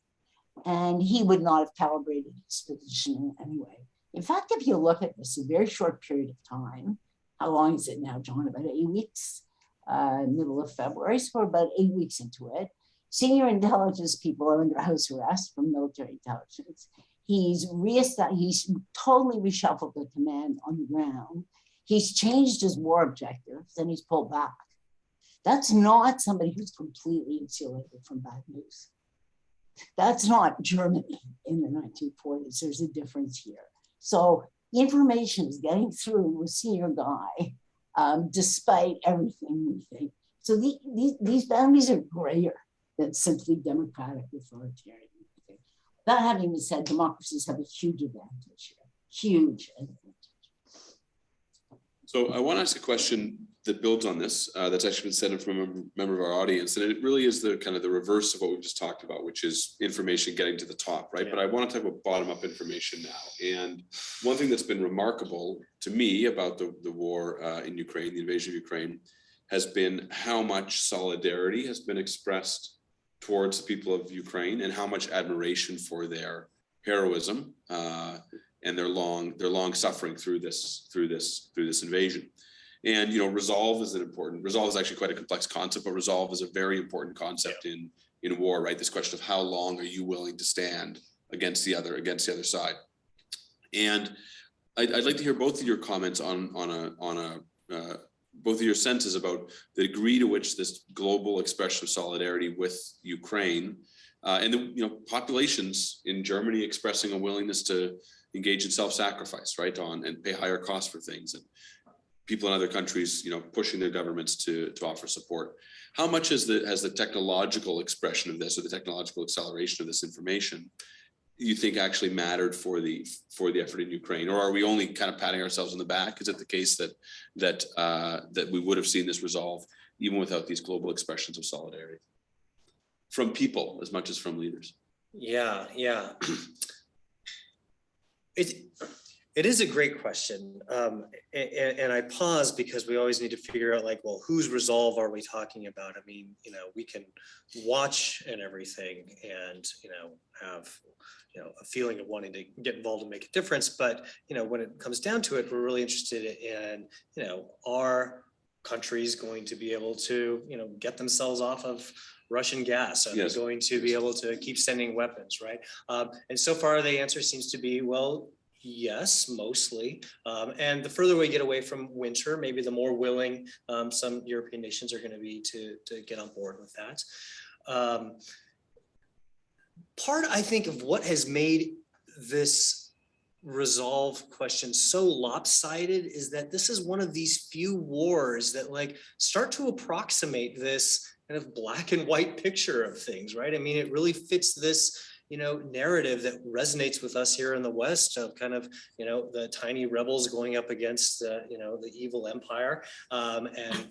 and he would not have calibrated his position in any way. In fact, if you look at this, a very short period of time, how long is it now, John? About 8 weeks, middle of February, so we're about 8 weeks into it. Senior intelligence people are under house arrest from military intelligence. He's totally reshuffled the command on the ground. He's changed his war objectives and he's pulled back. That's not somebody who's completely insulated from bad news. That's not Germany in the 1940s. There's a difference here. So information is getting through to a senior guy despite everything we think. So these boundaries are grayer than simply democratic authoritarian. That having been said, democracies have a huge advantage here, huge advantage. So I want to ask a question that builds on this, that's actually been sent in from a member of our audience, and it really is the kind of the reverse of what we've just talked about, which is information getting to the top, right? Yeah. But I want to talk about bottom-up information now. And one thing that's been remarkable to me about the war in Ukraine, the invasion of Ukraine, has been how much solidarity has been expressed towards the people of Ukraine, and how much admiration for their heroism and their long suffering through this invasion. And resolve is actually quite a complex concept, but resolve is a very important concept in war, right? This question of how long are you willing to stand against the other side. And I'd like to hear both of your comments on both of your senses about the degree to which this global expression of solidarity with Ukraine and the populations in Germany expressing a willingness to engage in self-sacrifice, right, and pay higher costs for things, and people in other countries, pushing their governments to offer support. How much has the technological expression of this, or the technological acceleration of this information, you think actually mattered for the effort in Ukraine, or are we only kind of patting ourselves on the back? Is it the case that we would have seen this resolve even without these global expressions of solidarity from people as much as from leaders? Yeah. It is a great question. And I pause because we always need to figure out, like, well, whose resolve are we talking about? I mean, we can watch and everything and, have, a feeling of wanting to get involved and make a difference. But, when it comes down to it, we're really interested in, are countries going to be able to, get themselves off of Russian gas? Are Yes. they going to be able to keep sending weapons, right? And so far the answer seems to be, well, yes, mostly. And the further we get away from winter, maybe the more willing some European nations are going to be to get on board with that. Part, I think, of what has made this resolve question so lopsided is that this is one of these few wars that start to approximate this kind of black and white picture of things, right? I mean, it really fits this narrative that resonates with us here in the West of kind of, the tiny rebels going up against, the evil empire, and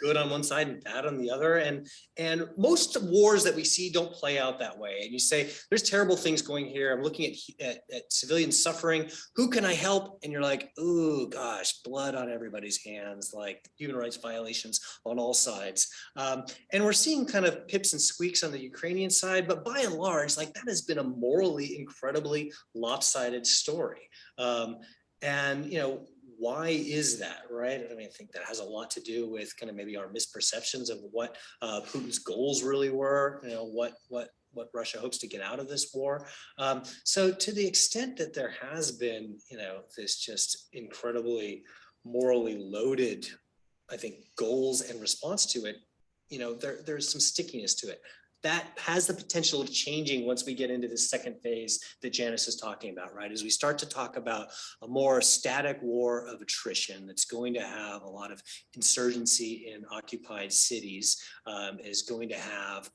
good on one side and bad on the other. And most wars that we see don't play out that way. And you say, there's terrible things going here. I'm looking at civilian suffering. Who can I help? And you're like, oh gosh, blood on everybody's hands, like human rights violations on all sides. And we're seeing kind of pips and squeaks on the Ukrainian side, but by and large, that has been a morally incredibly lopsided story. And, why is that, right? I mean, I think that has a lot to do with kind of maybe our misperceptions of what Putin's goals really were, what Russia hopes to get out of this war. So to the extent that there has been, this just incredibly morally loaded, I think, goals and response to it, there's some stickiness to it. That has the potential of changing once we get into this second phase that Janice is talking about, right? As we start to talk about a more static war of attrition that's going to have a lot of insurgency in occupied cities, is going to have,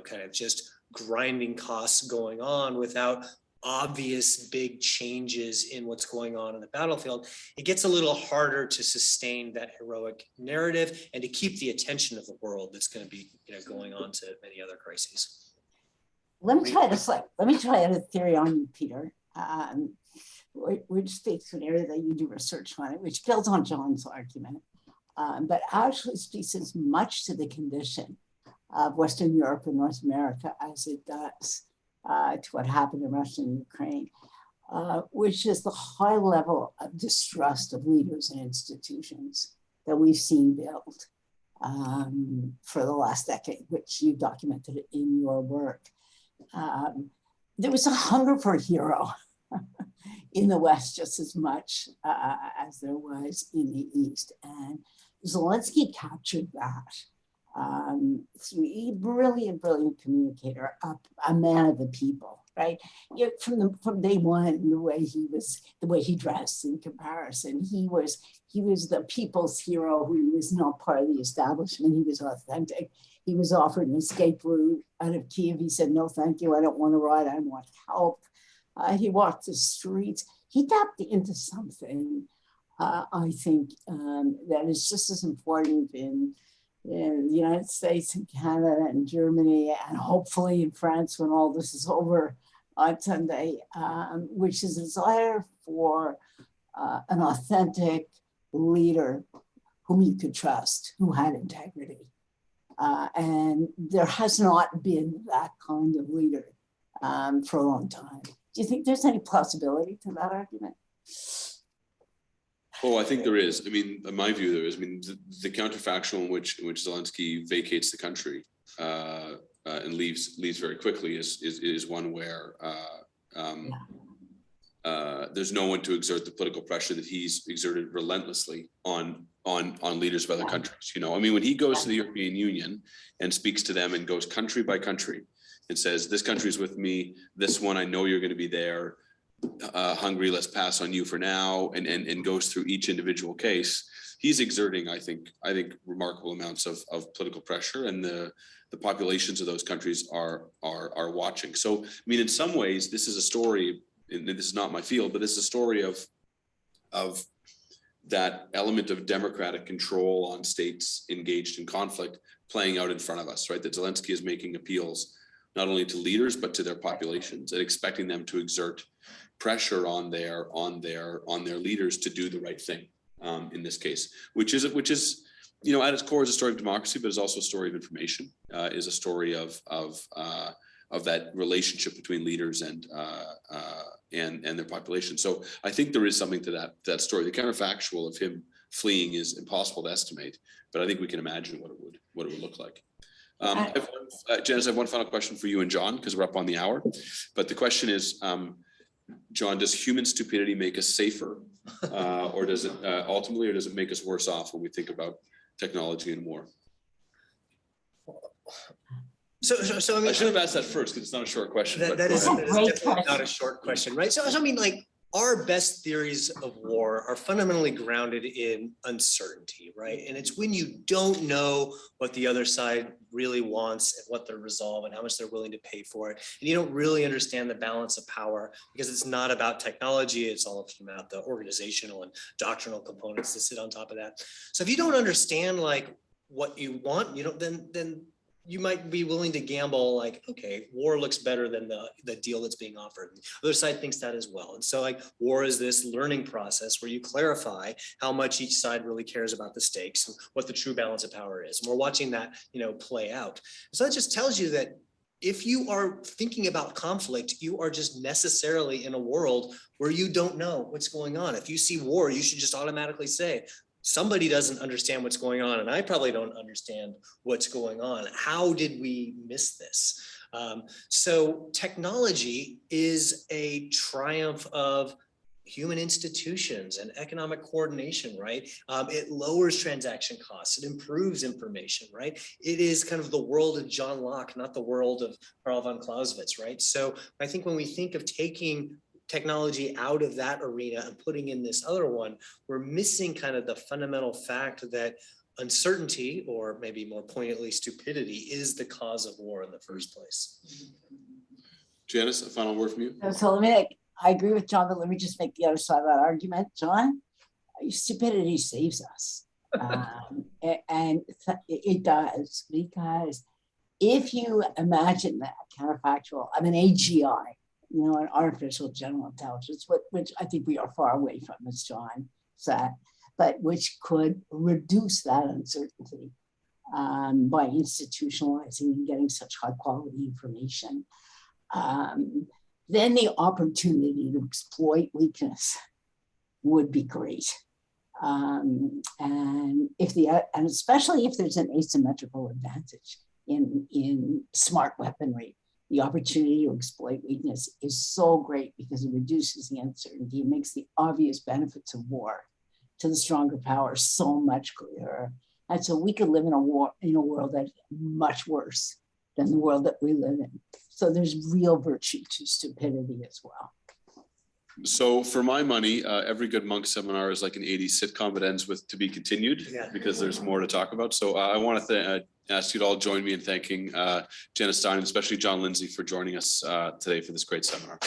kind of just grinding costs going on without obvious big changes in what's going on in the battlefield. It gets a little harder to sustain that heroic narrative and to keep the attention of the world that's going to be, going on to many other crises. Let me try a theory on you, Peter, which speaks to an area that you do research on, which builds on John's argument, but actually speaks as much to the condition of Western Europe and North America as it does to what happened in Russia and Ukraine, which is the high level of distrust of leaders and institutions that we've seen build for the last decade, which you documented in your work. There was a hunger for a hero in the West just as much as there was in the East. And Zelensky captured that. A brilliant communicator, a man of the people, right? From day one, the way he dressed in comparison, he was the people's hero. He was not part of the establishment. He was authentic. He was offered an escape route out of Kiev. He said, "No, thank you. I don't want to ride. I want help." He walked the streets. He tapped into something, I think, that is just as important in the United States and Canada and Germany, and hopefully in France when all this is over on Sunday, which is a desire for an authentic leader whom you could trust, who had integrity. And there has not been that kind of leader for a long time. Do you think there's any plausibility to that argument? Oh, I think there is. I mean, in my view, there is. I mean, the counterfactual in which Zelensky vacates the country and leaves very quickly is one where there's no one to exert the political pressure that he's exerted relentlessly on leaders of other countries. I mean, when he goes to the European Union and speaks to them and goes country by country and says, this country's with me, this one, I know you're going to be there. Hungary, let's pass on you for now, and goes through each individual case. He's exerting, I think remarkable amounts of political pressure, and the populations of those countries are watching. So, I mean, in some ways, this is a story, and this is not my field, but this is a story of that element of democratic control on states engaged in conflict playing out in front of us, right? That Zelensky is making appeals not only to leaders, but to their populations, and expecting them to exert pressure on their leaders to do the right thing. In this case, which is, you know, at its core is a story of democracy, but is also a story of information, is a story of that relationship between leaders and their population. So I think there is something to that story. The counterfactual of him fleeing is impossible to estimate, but I think we can imagine what it would look like. Janice, I have one final question for you and John, because we're up on the hour. But the question is, John, does human stupidity make us safer, or does it ultimately, or does it make us worse off when we think about technology and war? So I mean, I should have asked that first, because it's not a short question. That is Great definitely not question. a short question, right? So I mean, like, our best theories of war are fundamentally grounded in uncertainty, right? And it's when you don't know what the other side really wants and what their resolve and how much they're willing to pay for it. And you don't really understand the balance of power, because it's not about technology. It's all about the organizational and doctrinal components that sit on top of that. So if you don't understand like what you want, you don't, then you might be willing to gamble like, okay, war looks better than the deal that's being offered. The other side thinks that as well. And so like war is this learning process where you clarify how much each side really cares about the stakes and what the true balance of power is. And we're watching that, you know, play out. So that just tells you that if you are thinking about conflict, you are just necessarily in a world where you don't know what's going on. If you see war, you should just automatically say, somebody doesn't understand what's going on, and I probably don't understand what's going on. How did we miss this? So technology is a triumph of human institutions and economic coordination, right? It lowers transaction costs, it improves information, right? It is kind of the world of John Locke, not the world of Karl von Clausewitz, right? So I think when we think of taking technology out of that arena and putting in this other one, we're missing kind of the fundamental fact that uncertainty, or maybe more poignantly stupidity, is the cause of war in the first place. Janice, a final word from you? So I agree with John, but let me just make the other side of that argument. John, stupidity saves us. And it does, because if you imagine that counterfactual, I'm an AGI, you know, an artificial general intelligence, which I think we are far away from, as John said, but which could reduce that uncertainty by institutionalizing and getting such high quality information. Then the opportunity to exploit weakness would be great. And especially if there's an asymmetrical advantage in smart weaponry, the opportunity to exploit weakness is so great, because it reduces the uncertainty. It makes the obvious benefits of war to the stronger power so much clearer. And so we could live in a world that's much worse than the world that we live in. So there's real virtue to stupidity as well. So for my money, every good Munk seminar is like an 80s sitcom that ends with "to be continued," because there's more to talk about. So I want to ask you to all join me in thanking Janice Stein, and especially John Lindsay, for joining us today for this great seminar.